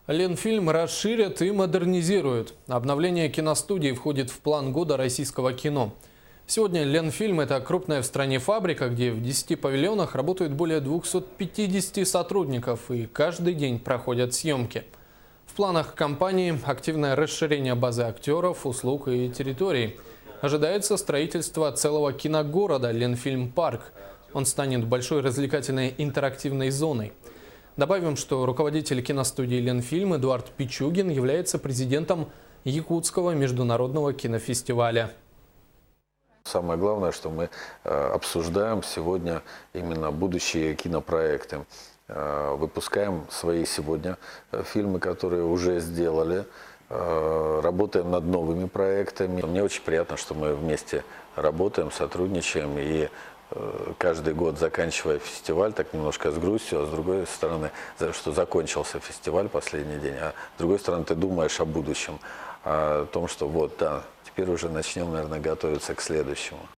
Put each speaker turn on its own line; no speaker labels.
Ленфильм расширят и модернизируют. Обновление киностудии входит в план года российского кино. Сегодня Ленфильм – это крупная в стране фабрика, где в 10 павильонах работают более 250 сотрудников, и каждый день проходят съемки. В планах компании активное расширение базы актеров, услуг и территорий. Ожидается строительство целого киногорода «Ленфильм Парк». Он станет большой развлекательной интерактивной зоной. Добавим, что руководитель киностудии «Ленфильм» Эдуард Пичугин является президентом Якутского международного кинофестиваля.
Самое главное, что мы обсуждаем сегодня именно будущие кинопроекты. Выпускаем свои сегодня фильмы, которые уже сделали. Работаем над новыми проектами. Мне очень приятно, что мы вместе работаем, сотрудничаем. И каждый год, заканчивая фестиваль, так немножко с грустью, а с другой стороны, что закончился фестиваль последний день, а с другой стороны ты думаешь о будущем, о том, что вот, да, теперь уже начнем, наверное, готовиться к следующему.